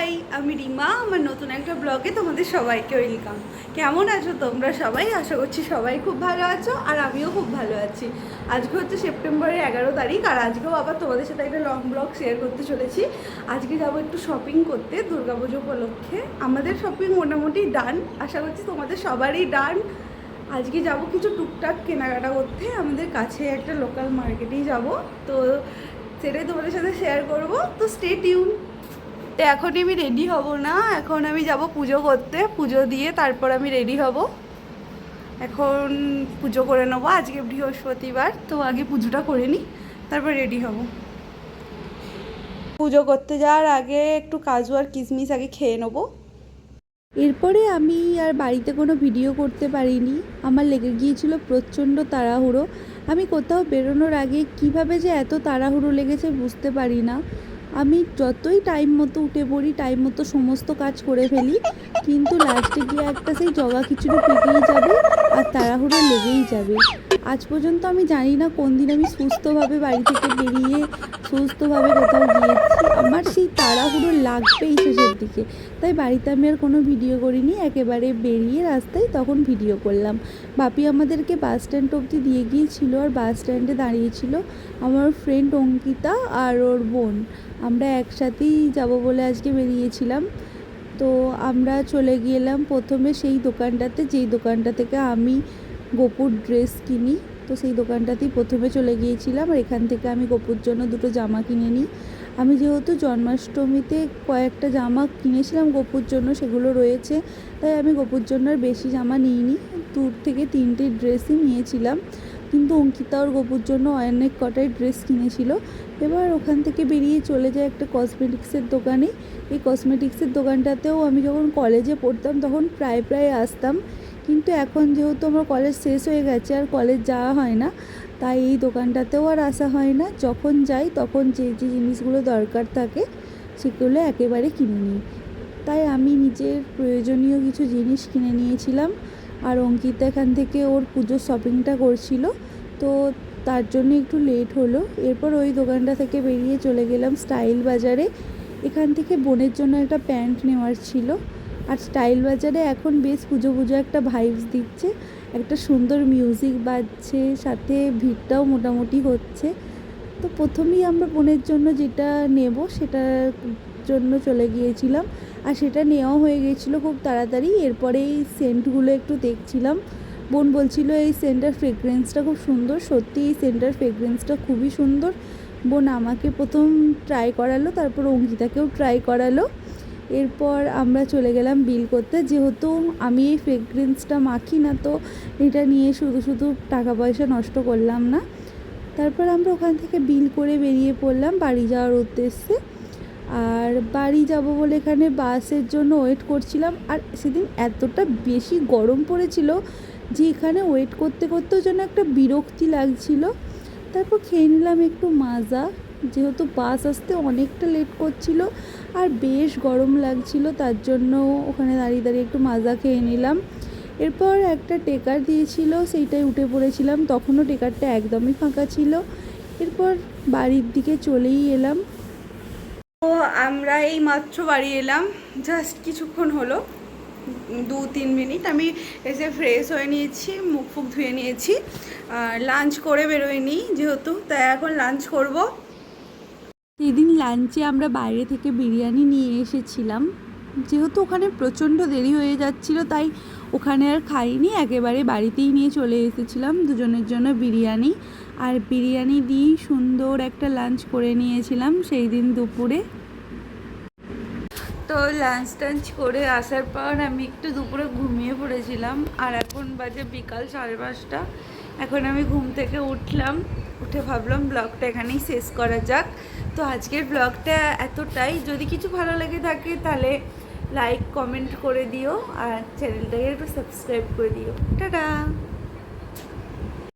High, আমি রিমা। আমার নতুন একটা ব্লগে তোমাদের সবাইকে ওয়েলকাম। কেমন আছো তোমরা সবাই? আশা করছি সবাই খুব ভালো আছো, আর আমিও খুব ভালো আছি। আজকে হচ্ছে সেপ্টেম্বরের 11 তারিখ, আর আজকেও আবার তোমাদের সাথে একটা লং ব্লগ শেয়ার করতে চলেছি। আজকে যাবো একটু শপিং করতে দুর্গাপুজো উপলক্ষে। আমাদের শপিং মোটামুটি ডান, আশা করছি তোমাদের সবারই ডান। আজকে যাব কিছু টুকটাক কেনাকাটা করতে, আমাদের কাছে একটা লোকাল মার্কেটেই যাব, তো সেটাই তোমাদের সাথে শেয়ার করব। তো স্টে টিউন। তো এখন আমি রেডি হব না, এখন আমি যাব পুজো করতে। পুজো দিয়ে তারপর আমি রেডি হব। এখন পুজো করে নেবো, আজকে বৃহস্পতিবার, তো আগে পুজোটা করে নিই, তারপর রেডি হব। পুজো করতে যাওয়ার আগে একটু কাজু আর কিশমিশ আগে খেয়ে নেবো। এরপরে আমি আর বাড়িতে কোনো ভিডিও করতে পারিনি, আমার লেগে গিয়েছিল প্রচণ্ড তাড়াহুড়ো। আমি কোথাও বেরোনোর আগে কিভাবে যে এত তাড়াহুড়ো লেগেছে বুঝতে পারি না। আমি যতই টাইম মতো উঠে পড়ি, টাইম মতো সমস্ত কাজ করে ফেলি, কিন্তু লাস্টে গিয়ে একটা সেই জগা খিচুড়ি পেকেই যাবে আর তাড়াহুড়ো লেগেই যাবে। আজ পর্যন্ত আমি জানি না কোন দিন আমি সুস্থভাবে বাড়ি থেকে বেরিয়ে সুস্থভাবে কোথাও গিয়েছি। আমার সেই তাড়াহুড়ো লাগবেই শেষের দিকে, তাই বাড়িতে আমি আর কোনো ভিডিও করিনি। একেবারে বেরিয়ে রাস্তায় তখন ভিডিও করলাম। বাপি আমাদেরকে বাস স্ট্যান্ড অবধি দিয়ে গিয়েছিল, আর বাস স্ট্যান্ডে দাঁড়িয়েছিল আমার ফ্রেন্ড অঙ্কিতা আর ওর বোন। আমরা একসাথেই যাব বলে আজকে বেরিয়েছিলাম। তো আমরা চলে গেলাম প্রথমে সেই দোকানটাতে, যেই দোকানটা থেকে আমি গোপুর ড্রেস কিনি। তো সেই দোকানটাতেই প্রথমে চলে গিয়েছিলাম, আর এখান থেকে আমি গোপুর জন্য দুটো জামা কিনে নিই। আমি যেহেতু জন্মাষ্টমীতে কয়েকটা জামা কিনেছিলাম গোপুর জন্য, সেগুলো রয়েছে, তাই আমি গোপুর জন্য আর বেশি জামা নিইনি। 2 থেকে 3টে ড্রেসই নিয়েছিলাম, কিন্তু অঙ্কিতা ওর গোপুর জন্য অনেক কটাই ড্রেস কিনেছিল। এবার ওখান থেকে বেরিয়ে চলে যায় একটা কসমেটিক্সের দোকানে। এই কসমেটিক্সের দোকানটাতেও আমি যখন কলেজে পড়তাম তখন প্রায় আসতাম, কিন্তু এখন যেহেতু আমার কলেজ শেষ হয়ে গেছে আর কলেজ যাওয়া হয় না, তাই এই দোকানটাতেও আর আসা হয় না। যখন যাই তখন যে জিনিসগুলো দরকার থাকে সেগুলো একেবারে কিনে নিই। তাই আমি নিজের প্রয়োজনীয় কিছু জিনিস কিনে নিয়েছিলাম, আর অঙ্কিতা এখান থেকে ওর পুজোর শপিংটা করছিল, তো তার জন্য একটু লেট হলো। এরপর ওই দোকানটা থেকে বেরিয়ে চলে গেলাম স্টাইল বাজারে। এখান থেকে বোনের জন্য একটা প্যান্ট নেওয়ার ছিল। আর স্টাইল বাজারে এখন বেশ পুজো একটা ভাইবস দিচ্ছে, একটা সুন্দর মিউজিক বাজছে, সাথে ভিড়টাও মোটামুটি হচ্ছে। তো প্রথমেই আমরা বোনের জন্য যেটা নেব সেটার জন্য চলে গিয়েছিলাম, আর সেটা নেওয়া হয়ে গিয়েছিলো খুব তাড়াতাড়ি। এরপরে এই সেন্টগুলো একটু দেখছিলাম। বোন বলছিল এই সেন্টার ফ্রেগরেন্সটা খুব সুন্দর। সত্যি এই সেন্টার ফ্রেগরেন্সটা খুবই সুন্দর। বোন আমাকে প্রথম ট্রাই করালো, তারপর অঙ্কিতাকেও ট্রাই করালো। এরপর আমরা চলে গেলাম বিল করতে। যেহেতু আমি এই ফ্রেগরেন্সটা মাখি না, তো এটা নিয়ে শুধু টাকা পয়সা নষ্ট করলাম না। তারপর আমরা ওখান থেকে বিল করে বেরিয়ে পড়লাম বাড়ি যাওয়ার উদ্দেশ্যে। আর বাড়ি যাব বলে এখানে বাসের জন্য ওয়েট করছিলাম, আর সেদিন এতটা বেশি গরম পড়েছিল যে এখানে ওয়েট করতেও যেন একটা বিরক্তি লাগছিল। তারপর খেয়ে নিলাম একটু মাজা, যেহেতু বাস আসতে অনেকটা লেট করছিল আর বেশ গরম লাগছিল, তার জন্য ওখানে দাঁড়িয়ে একটু মাজা খেয়ে নিলাম। এরপর একটা টেকার দিয়েছিল, সেইটাই উঠে পড়েছিলাম, তখনও টেকারটা একদমই ফাঁকা ছিল। এরপর বাড়ির দিকে চলেই এলাম। তো আমরা এই মাত্র বাড়ি এলাম, জাস্ট কিছুক্ষণ হলো, 2-3 মিনিট। আমি এসে ফ্রেশ হয়ে নিয়েছি, মুখ ফুক ধুয়ে নিয়েছি, আর লাঞ্চ করে বেরোয়নি যেহেতু, তাই এখন লাঞ্চ করব। সেদিন লাঞ্চে আমরা বাইরে থেকে বিরিয়ানি নিয়ে এসেছিলাম। যেহেতু ওখানে প্রচণ্ড দেরি হয়ে যাচ্ছিল, তাই ওখানে আর খাইনি, একেবারে বাড়িতেই নিয়ে চলে এসেছিলাম দুজনের জন্য বিরিয়ানি। আর বিরিয়ানি দিয়েই সুন্দর একটা লাঞ্চ করে নিয়েছিলাম সেই দিন দুপুরে। তো লাঞ্চ টাঞ্চ করে আসার পর আমি একটু দুপুরে ঘুমিয়ে পড়েছিলাম, আর এখন বাজে বিকাল 5:30। এখন আমি ঘুম থেকে উঠলাম, উঠে ভাবলাম ব্লগটা এখানেই শেষ করা যাক। তো আজকের ব্লগটা এতটাই। যদি কিছু ভালো লেগে থাকে তাহলে লাইক কমেন্ট করে দিও, আর চ্যানেলটাকে একটু সাবস্ক্রাইব করে দিও। টাটা।